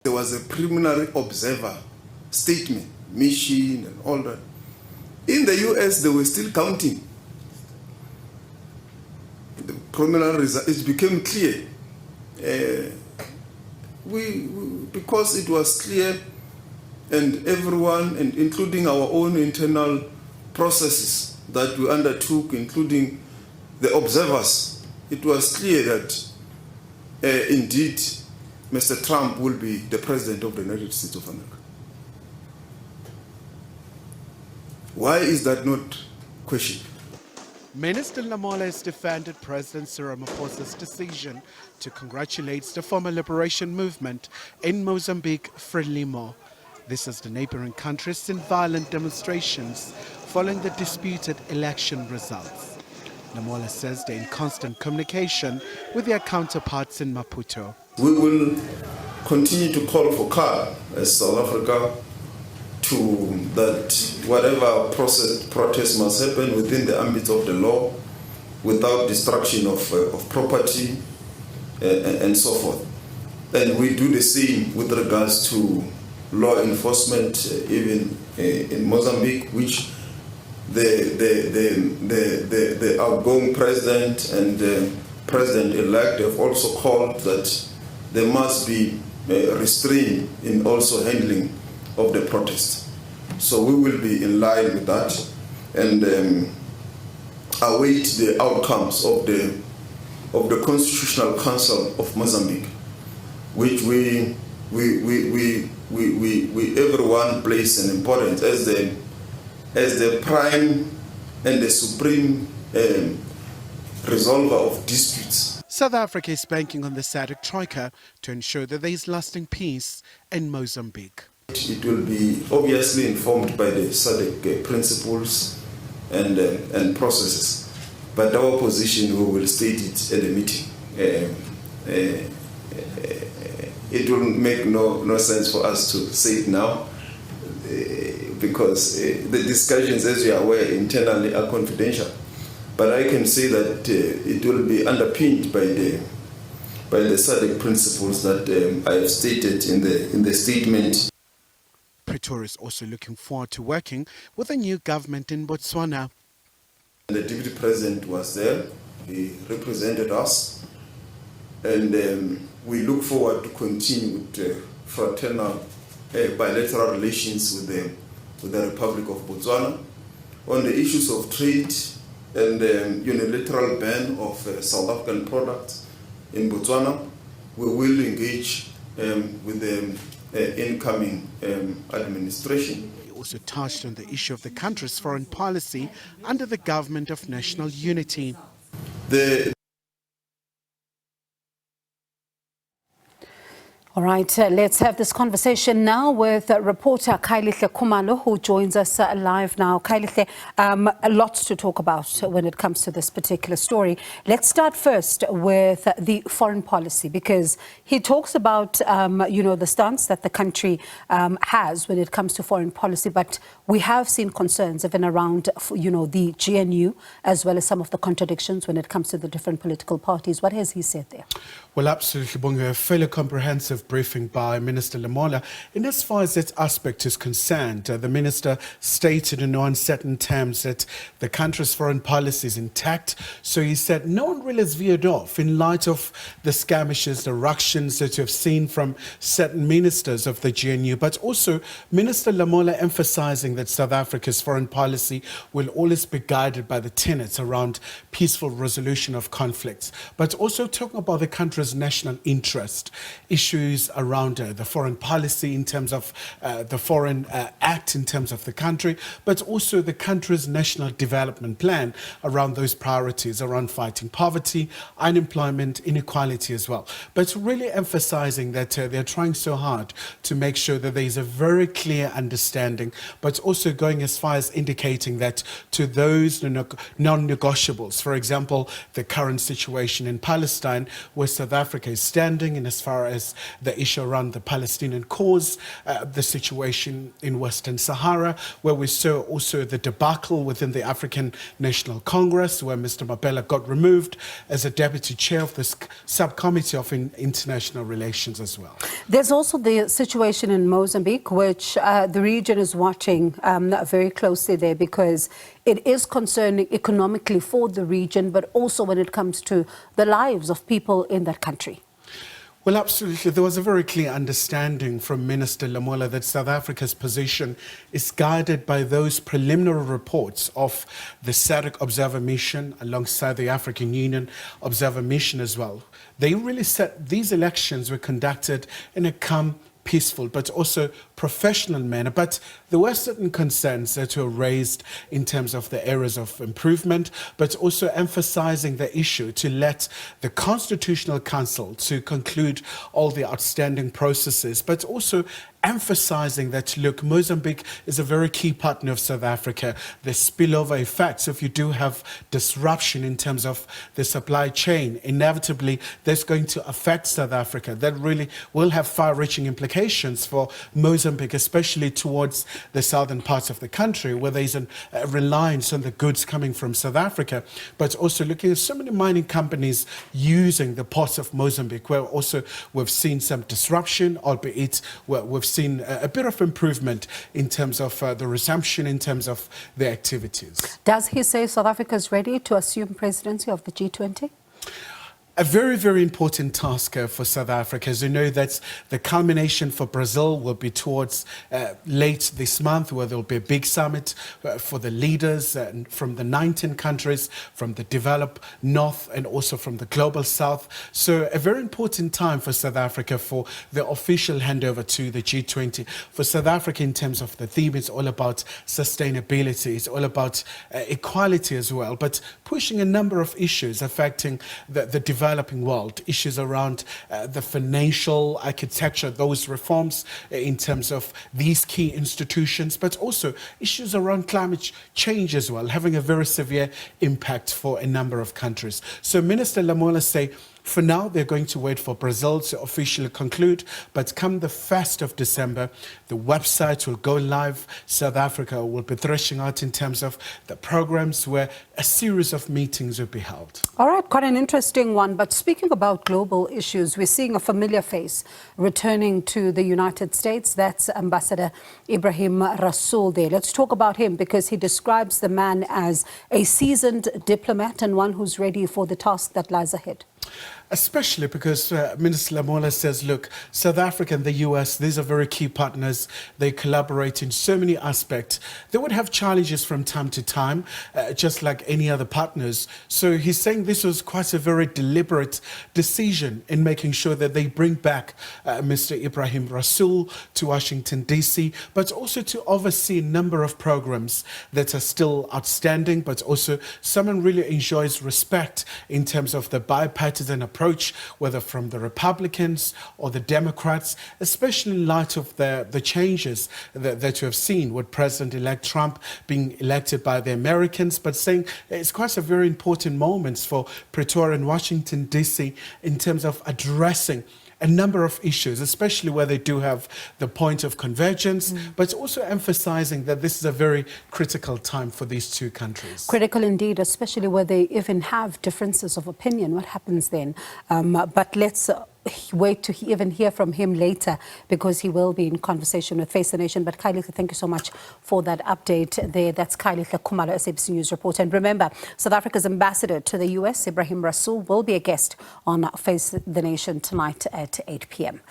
There was a preliminary observer statement, mission and all that. In the US, they were still counting. The preliminary result, it became clear. Because it was clear, and everyone, and including our own internal processes that we undertook, including the observers, it was clear that indeed Mr. Trump will be the president of the United States of America. Why is that not questioned? Minister Lamola has defended President Cyril Ramaphosa's decision to congratulate the former liberation movement in Mozambique, Frelimo. This as the neighboring country seen violent demonstrations following the disputed election results. Lamola says they're in constant communication with their counterparts in Maputo. We will continue to call for calm as South Africa, to that whatever protest must happen within the ambit of the law, without destruction of property and so forth. And we do the same with regards to law enforcement, even in Mozambique, which the outgoing president and the president-elect have also called that there must be restraint in also handling of the protest. So we will be in line with that and await the outcomes of the Constitutional Council of Mozambique, which we everyone place an importance as the prime and the supreme resolver of disputes. South Africa is banking on the SADC troika to ensure that there is lasting peace in Mozambique. It will be obviously informed by the SADC principles and processes, but our position, we will state it at the meeting. It will make no sense for us to say it now because the discussions, as you are aware, internally are confidential. But I can say that it will be underpinned by the SADC principles that I have stated in the statement. Pretoria is also looking forward to working with a new government in Botswana. The Deputy President was there, he represented us, and we look forward to continue with fraternal bilateral relations with the Republic of Botswana on the issues of trade and unilateral ban of South African products in Botswana. We will engage with the incoming administration. He also touched on the issue of the country's foreign policy under the government of national unity. All right, let's have this conversation now with reporter Khayelihle Khumalo, who joins us live now. Khayelihle, a lot to talk about when it comes to this particular story. Let's start first with the foreign policy, because he talks about, the stance that the country has when it comes to foreign policy. But we have seen concerns even around, the GNU, as well as some of the contradictions when it comes to the different political parties. What has he said there? Well, absolutely, Bongo. A fairly comprehensive briefing by Minister Lamola. In as far as that aspect is concerned, the minister stated in no uncertain terms that the country's foreign policy is intact. So he said no one really has veered off in light of the skirmishes, the ructions that you have seen from certain ministers of the GNU, but also Minister Lamola emphasizing that South Africa's foreign policy will always be guided by the tenets around peaceful resolution of conflicts, but also talking about the country's national interest, issues around the foreign policy in terms of the Foreign Act in terms of the country, but also the country's national development plan around those priorities, around fighting poverty, unemployment, inequality as well. But really emphasizing that they're trying so hard to make sure that there is a very clear understanding, but also going as far as indicating that to those non-negotiables, for example, the current situation in Palestine, where South South Africa is standing in as far as the issue around the Palestinian cause, the situation in Western Sahara, where we saw also the debacle within the African National Congress, where Mr. Mabela got removed as a deputy chair of this subcommittee of international relations as well. There's also the situation in Mozambique, which the region is watching very closely there, because it is concerning economically for the region, but also when it comes to the lives of people in that country. Well, absolutely. There was a very clear understanding from Minister Lamola that South Africa's position is guided by those preliminary reports of the SADC observer mission alongside the African Union observer mission as well. They really said these elections were conducted in a calm, peaceful, but also professional manner. But there were certain concerns that were raised in terms of the areas of improvement, but also emphasizing the issue to let the Constitutional Council to conclude all the outstanding processes, but also emphasizing that, look, Mozambique is a very key partner of South Africa. The spillover effects, if you do have disruption in terms of the supply chain, inevitably that's going to affect South Africa. That really will have far-reaching implications for Mozambique, especially towards the southern parts of the country, where there's a reliance on the goods coming from South Africa, but also looking at so many mining companies using the ports of Mozambique, where also we've seen some disruption, albeit we've seen a bit of improvement in terms of the resumption, in terms of the activities. Does he say South Africa is ready to assume presidency of the G20? A very, very important task for South Africa. As you know, that's the culmination for Brazil will be towards late this month, where there will be a big summit for the leaders from the 19 countries, from the developed north and also from the global south. So a very important time for South Africa for the official handover to the G20. For South Africa, in terms of the theme, it's all about sustainability. It's all about equality as well, but pushing a number of issues affecting the developing world, issues around the financial architecture, those reforms in terms of these key institutions, but also issues around climate change as well, having a very severe impact for a number of countries. So Minister Lamola say, for now, they're going to wait for Brazil to officially conclude, but come the 1st of December, the website will go live. South Africa will be threshing out in terms of the programs where a series of meetings will be held. All right, quite an interesting one. But speaking about global issues, we're seeing a familiar face returning to the United States. That's Ambassador Ibrahim Rasool there. Let's talk about him, because he describes the man as a seasoned diplomat and one who's ready for the task that lies ahead. Especially because Minister Lamola says, look, South Africa and the US, these are very key partners. They collaborate in so many aspects. They would have challenges from time to time, just like any other partners. So he's saying this was quite a very deliberate decision in making sure that they bring back Mr. Ibrahim Rasool to Washington, D.C., but also to oversee a number of programs that are still outstanding, but also someone really enjoys respect in terms of the bipartisan approach, whether from the Republicans or the Democrats, especially in light of the changes that you have seen with President-elect Trump being elected by the Americans, but saying it's quite a very important moment for Pretoria and Washington, D.C. in terms of addressing a number of issues, especially where they do have the point of convergence, but also emphasizing that this is a very critical time for these two countries. Critical indeed, especially where they even have differences of opinion. What happens then? But let's wait to even hear from him later, because he will be in conversation with Face the Nation. But Khayelihle, thank you so much for that update there. That's Khayelihle Khumalo, SABC News reporter. And remember, South Africa's ambassador to the US, Ibrahim Rasool, will be a guest on Face the Nation tonight at 8 p.m.